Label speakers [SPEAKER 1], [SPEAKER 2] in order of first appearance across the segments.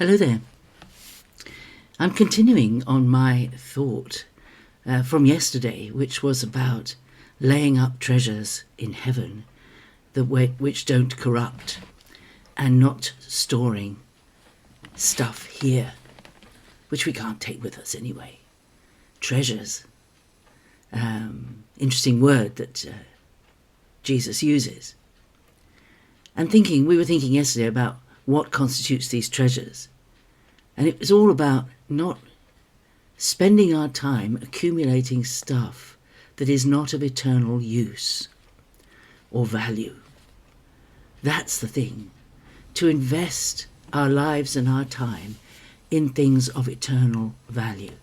[SPEAKER 1] Hello there. I'm continuing on my thought from yesterday, which was about laying up treasures in heaven which don't corrupt, and not storing stuff here, which we can't take with us anyway. Treasures. Interesting word that Jesus uses. And we were thinking yesterday about what constitutes these treasures. And it was all about not spending our time accumulating stuff that is not of eternal use or value. That's the thing. To invest our lives and our time in things of eternal value.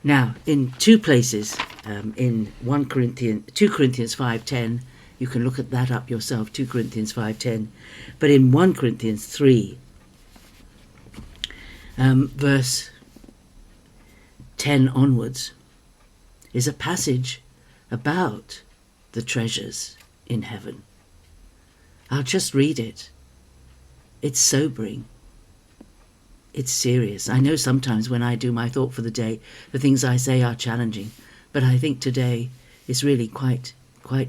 [SPEAKER 1] Now, in two places, in 2 Corinthians 5:10, you can look at that up yourself, 2 Corinthians 5:10, but in 1 Corinthians 3, verse 10 onwards, is a passage about the treasures in heaven. I'll just read it. It's sobering. It's serious. I know sometimes when I do my thought for the day, the things I say are challenging, but I think today is really quite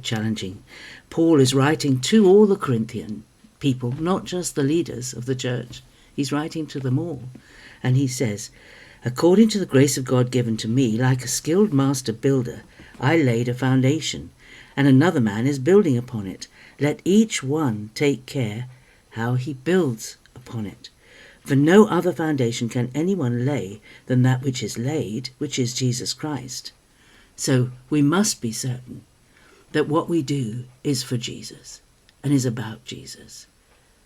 [SPEAKER 1] challenging. Paul is writing to all the Corinthian people, not just the leaders of the church. He's writing to them all. And he says, "According to the grace of God given to me, like a skilled master builder, I laid a foundation, and another man is building upon it. Let each one take care how he builds upon it. For no other foundation can anyone lay than that which is laid, which is Jesus Christ." So we must be certain that what we do is for Jesus, and is about Jesus,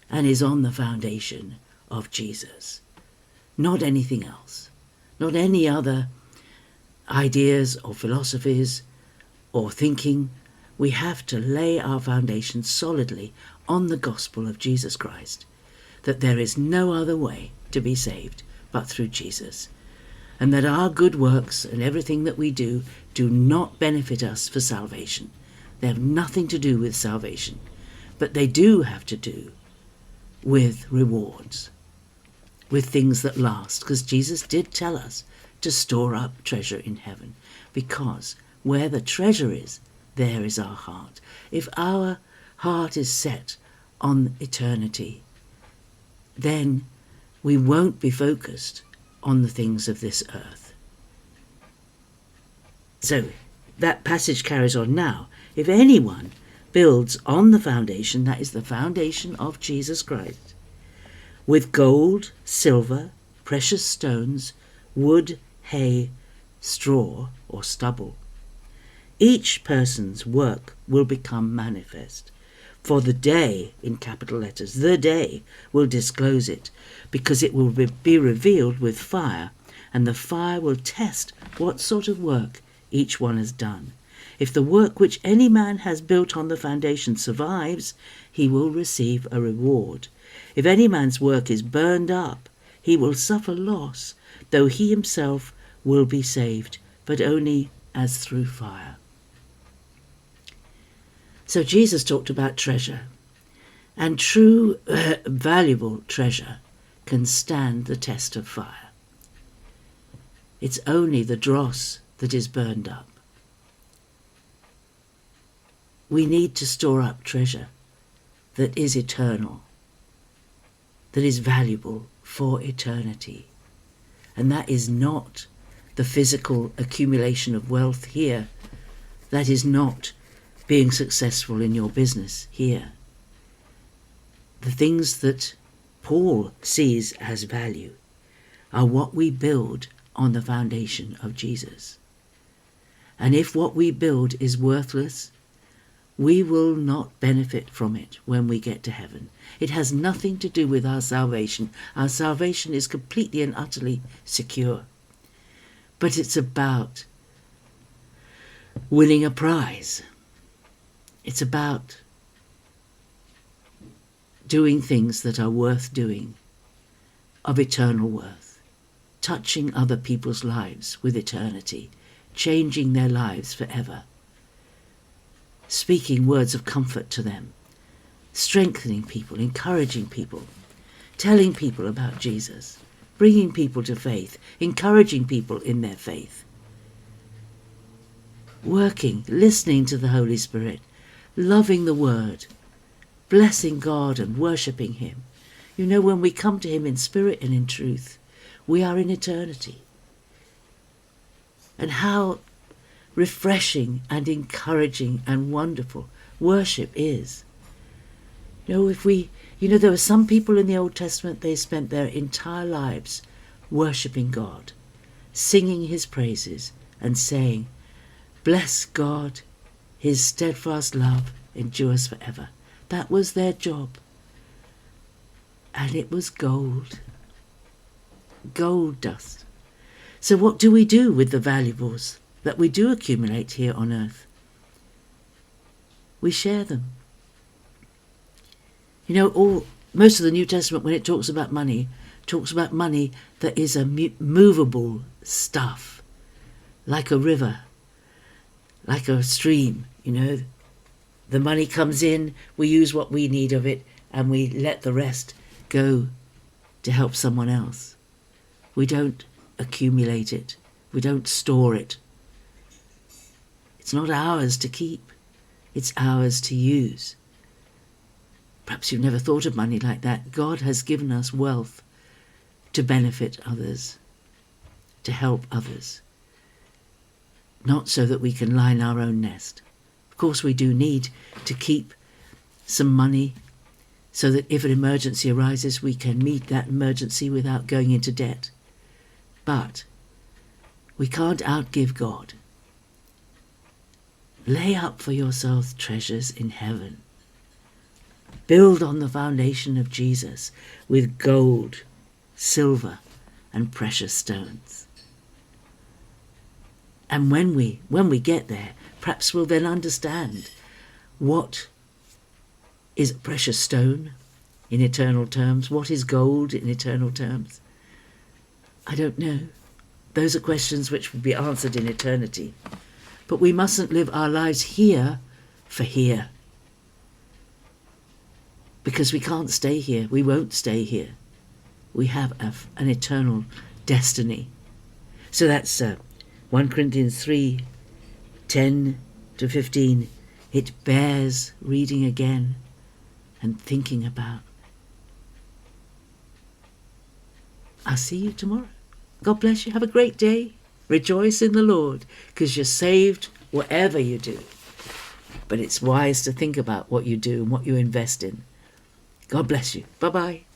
[SPEAKER 1] and is on the foundation of Jesus. Not anything else. Not any other ideas or philosophies or thinking. We have to lay our foundation solidly on the gospel of Jesus Christ, that there is no other way to be saved but through Jesus, and that our good works and everything that we do not benefit us for salvation. They have nothing to do with salvation, but they do have to do with rewards, with things that last, because Jesus did tell us to store up treasure in heaven, because where the treasure is, there is our heart. If our heart is set on eternity, then we won't be focused on the things of this earth. So that passage carries on now. If anyone builds on the foundation, that is the foundation of Jesus Christ, with gold, silver, precious stones, wood, hay, straw, or stubble, each person's work will become manifest. For the day, in capital letters, the day will disclose it, because it will be revealed with fire, and the fire will test what sort of work each one has done. If the work which any man has built on the foundation survives, he will receive a reward. If any man's work is burned up, he will suffer loss, though he himself will be saved, but only as through fire. So Jesus talked about treasure, and true valuable treasure can stand the test of fire. It's only the dross that is burned up. We need to store up treasure that is eternal, that is valuable for eternity. And that is not the physical accumulation of wealth here. That is not being successful in your business here. The things that Paul sees as value are what we build on the foundation of Jesus. And if what we build is worthless, we will not benefit from it when we get to heaven. It has nothing to do with our salvation. Our salvation is completely and utterly secure. But it's about winning a prize. It's about doing things that are worth doing, of eternal worth, touching other people's lives with eternity, changing their lives forever, speaking words of comfort to them, strengthening people, encouraging people, telling people about Jesus, bringing people to faith, encouraging people in their faith, working, listening to the Holy Spirit, loving the Word, blessing God and worshipping Him. You know, when we come to Him in spirit and in truth, we are in eternity. And how refreshing and encouraging and wonderful worship is. You know, there were some people in the Old Testament, they spent their entire lives worshipping God, singing His praises and saying, "Bless God, His steadfast love endures forever." That was their job. And it was gold dust. So what do we do with the valuables that we do accumulate here on earth? We share them. You know, most of the New Testament, when it talks about money that is a movable stuff, like a river, like a stream. You know, the money comes in, we use what we need of it, and we let the rest go to help someone else. We don't accumulate it. We don't store it. It's not ours to keep. It's ours to use. Perhaps you've never thought of money like that. God has given us wealth to benefit others, to help others, not so that we can line our own nest. Of course, we do need to keep some money so that if an emergency arises, we can meet that emergency without going into debt. But we can't outgive God. Lay up for yourselves treasures in heaven. Build on the foundation of Jesus with gold, silver, and precious stones. And when we get there, perhaps we'll then understand what is a precious stone in eternal terms, what is gold in eternal terms. I don't know. Those are questions which will be answered in eternity. But we mustn't live our lives here for here. Because we can't stay here. We won't stay here. We have an eternal destiny. So that's 1 Corinthians 3:10-15. It bears reading again and thinking about. I'll see you tomorrow. God bless you. Have a great day. Rejoice in the Lord, because you're saved whatever you do. But it's wise to think about what you do and what you invest in. God bless you. Bye-bye.